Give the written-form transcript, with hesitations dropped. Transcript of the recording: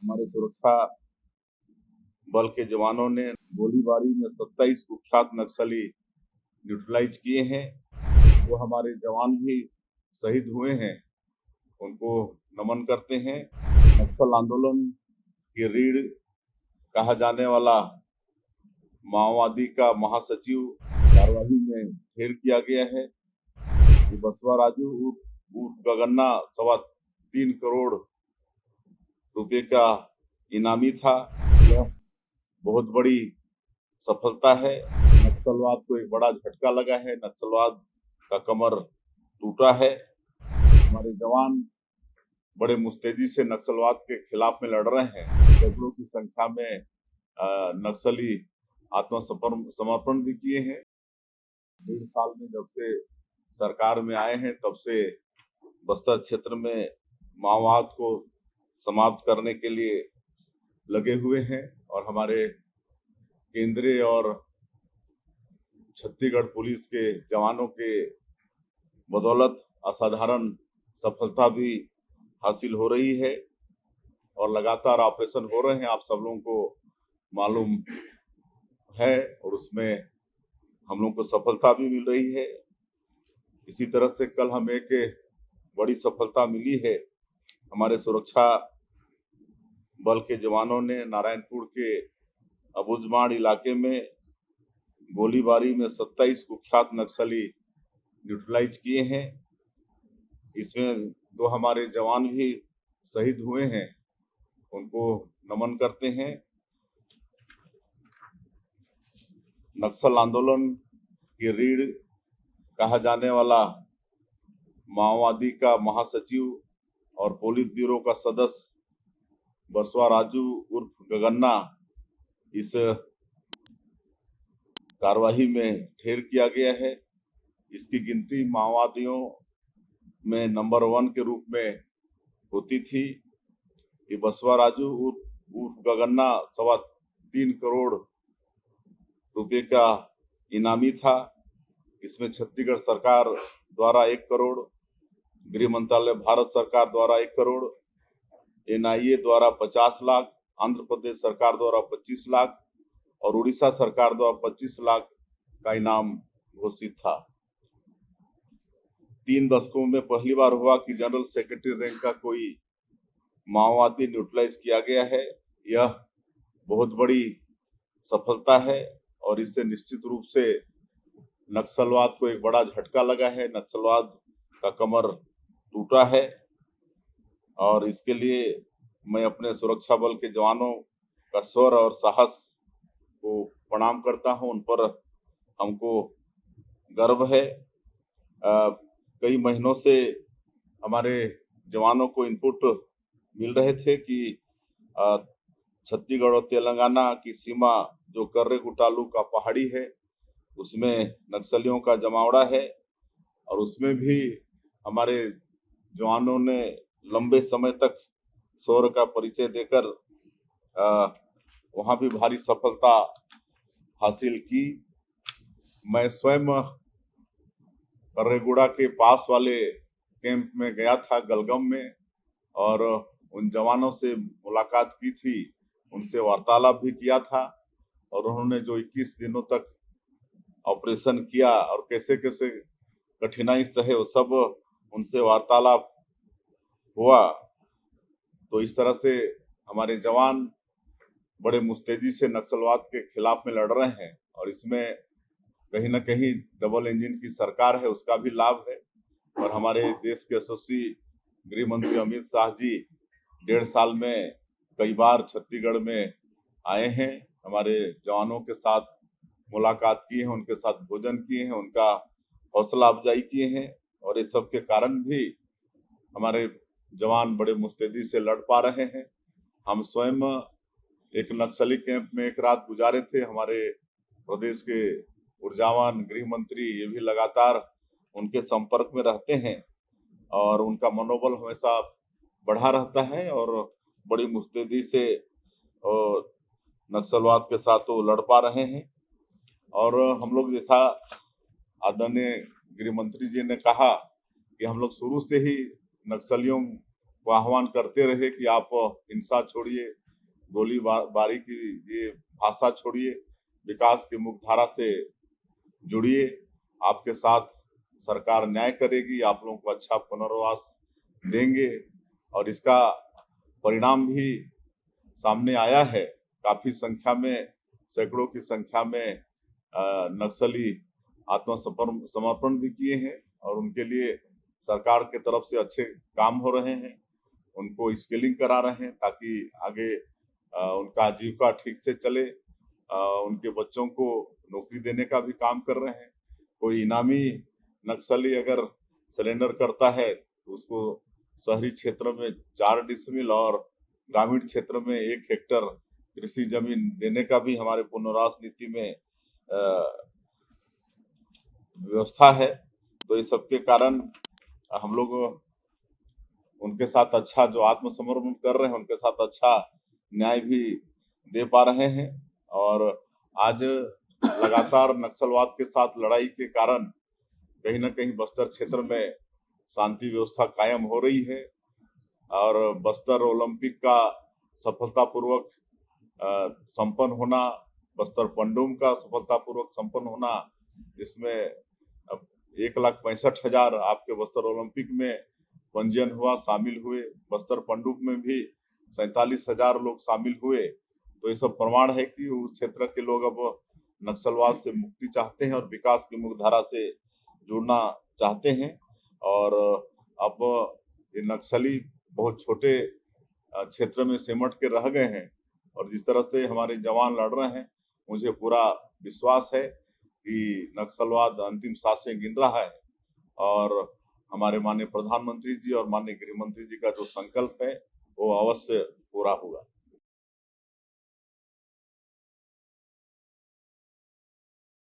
हमारे सुरक्षा बल के जवानों ने गोलीबारी में 27 कुख्यात नक्सली न्यूट्रलाइज किए हैं। वो हमारे जवान भी शहीद हुए हैं, उनको नमन करते हैं। नक्सल आंदोलन की रीढ़ कहा जाने वाला माओवादी का महासचिव कार्यवाही में ढेर किया गया है। ये बसवा राजू उर्फ गगन्ना 3.25 करोड़ रुपए का इनामी था। यह बहुत बड़ी सफलता है। नक्सलवाद को एक बड़ा झटका लगा है, नक्सलवाद का कमर टूटा है। हमारे जवान बड़े मुस्तैदी से नक्सलवाद के खिलाफ में लड़ रहे हैं। सैकड़ों की संख्या में नक्सली आत्मसमर्पण भी किए हैं। 1.5 साल में जब से सरकार में आए हैं तब से बस्तर क्षेत्र में माओवाद को समाप्त करने के लिए लगे हुए हैं और हमारे केंद्रीय और छत्तीसगढ़ पुलिस के जवानों के बदौलत असाधारण सफलता भी हासिल हो रही है और लगातार ऑपरेशन हो रहे हैं, आप सब लोगों को मालूम है, और उसमें हम लोगों को सफलता भी मिल रही है। इसी तरह से कल हमें एक बड़ी सफलता मिली है। हमारे सुरक्षा बल के जवानों ने नारायणपुर के अबुझमाड़ इलाके में गोलीबारी में 27 कुख्यात नक्सली न्यूट्रलाइज किए हैं। इसमें 2 हमारे जवान भी शहीद हुए हैं, उनको नमन करते हैं। नक्सल आंदोलन की रीढ़ कहा जाने वाला माओवादी का महासचिव और पुलिस ब्यूरो का सदस्य बसवा राजू उर्फ गगन्ना इस कार्यवाही में ढेर किया गया है। इसकी गिनती माओवादियों में नंबर 1 के रूप में होती थी। ये बसवा राजू उर्फ गगन्ना 3.25 करोड़ रुपए का इनामी था। इसमें छत्तीसगढ़ सरकार द्वारा 1 करोड़, गृह मंत्रालय भारत सरकार द्वारा 1 करोड़, एनआईए द्वारा 50 लाख, आंध्र प्रदेश सरकार द्वारा 25 लाख और उड़ीसा सरकार द्वारा 25 लाख का इनाम घोषित था। 3 दशकों में पहली बार हुआ कि जनरल सेक्रेटरी रैंक का कोई माओवादी न्यूट्रलाइज किया गया है। यह बहुत बड़ी सफलता है और इससे निश्चित रूप से नक्सलवाद को एक बड़ा झटका लगा है, नक्सलवाद का कमर टूटा है और इसके लिए मैं अपने सुरक्षा बल के जवानों का शौर्य और साहस को प्रणाम करता हूं। उन पर हमको गर्व है। कई महीनों से हमारे जवानों को इनपुट मिल रहे थे कि छत्तीसगढ़ और तेलंगाना की सीमा जो कर्रेकुटालू का पहाड़ी है उसमें नक्सलियों का जमावड़ा है और उसमें भी हमारे जवानों ने लंबे समय तक शौर्य का परिचय देकर वहां भी भारी सफलता हासिल की। मैं स्वयं कर्रेगुड़ा के पास वाले कैंप में गया था गलगम में और उन जवानों से मुलाकात की थी, उनसे वार्तालाप भी किया था और उन्होंने जो 21 दिनों तक ऑपरेशन किया और कैसे कैसे कठिनाई सहे वो सब उनसे वार्तालाप हुआ। तो इस तरह से हमारे जवान बड़े मुस्तैदी से नक्सलवाद के खिलाफ में लड़ रहे हैं और इसमें कहीं ना कहीं डबल इंजन की सरकार है उसका भी लाभ है और हमारे देश के यशस्वी गृह मंत्री अमित शाह जी 1.5 साल में कई बार छत्तीसगढ़ में आए हैं, हमारे जवानों के साथ मुलाकात की है, उनके साथ भोजन किए हैं, उनका हौसला अफजाई किए हैं और इस सब के कारण भी हमारे जवान बड़े मुस्तैदी से लड़ पा रहे हैं। हम स्वयं एक नक्सली कैंप में एक रात गुजारे थे। हमारे प्रदेश के ऊर्जावान गृह मंत्री ये भी लगातार उनके संपर्क में रहते हैं और उनका मनोबल हमेशा बढ़ा रहता है और बड़ी मुस्तैदी से नक्सलवाद के साथ वो लड़ पा रहे हैं। और हम लोग जैसा आदरणीय गृह मंत्री जी ने कहा कि हम लोग शुरू से ही नक्सलियों को आह्वान करते रहे कि आप हिंसा छोड़िए, गोलीबारी की ये भाषा छोड़िए, विकास की मुख्यधारा से जुड़िए। आपके साथ सरकार न्याय करेगी, आप लोगों को अच्छा पुनर्वास देंगे और इसका परिणाम भी सामने आया है। काफी संख्या में, सैकड़ों की संख्या में नक्सली आत्मसमर्पण भी किए हैं और उनके लिए सरकार के तरफ से अच्छे काम हो रहे हैं। उनको स्किलिंग करा रहे हैं ताकि आगे उनका आजीविका ठीक से चले। उनके बच्चों को नौकरी देने का भी काम कर रहे हैं। कोई इनामी नक्सली अगर सरेंडर करता है तो उसको शहरी क्षेत्र में 4 डिसमिल और ग्रामीण क्षेत्र में 1 हेक्टेयर कृषि जमीन देने का भी हमारे पुनर्वास नीति में व्यवस्था है। तो इस सब के कारण हम लोग उनके साथ अच्छा, जो आत्मसमर्पण कर रहे हैं उनके साथ अच्छा न्याय भी दे पा रहे हैं। और आज लगातार नक्सलवाद के साथ लड़ाई के कारण कहीं ना कहीं बस्तर क्षेत्र में शांति व्यवस्था कायम हो रही है और बस्तर ओलंपिक का सफलतापूर्वक संपन्न होना, बस्तर पंडुम का सफलतापूर्वक संपन्न होना, इसमें 1,65,000 आपके बस्तर ओलंपिक में पंजीयन हुआ, शामिल हुए। बस्तर पंडुप में भी 47,000 लोग शामिल हुए। तो ये सब प्रमाण है कि उस क्षेत्र के लोग अब नक्सलवाद से मुक्ति चाहते हैं और विकास की मुख्यधारा से जुड़ना चाहते हैं। और अब ये नक्सली बहुत छोटे क्षेत्र में सिमट के रह गए हैं और जिस तरह से हमारे जवान लड़ रहे हैं, मुझे पूरा विश्वास है कि नक्सलवाद अंतिम सांसें गिन रहा है और हमारे माननीय प्रधानमंत्री जी और माननीय गृह मंत्री जी का जो संकल्प है वो अवश्य पूरा होगा।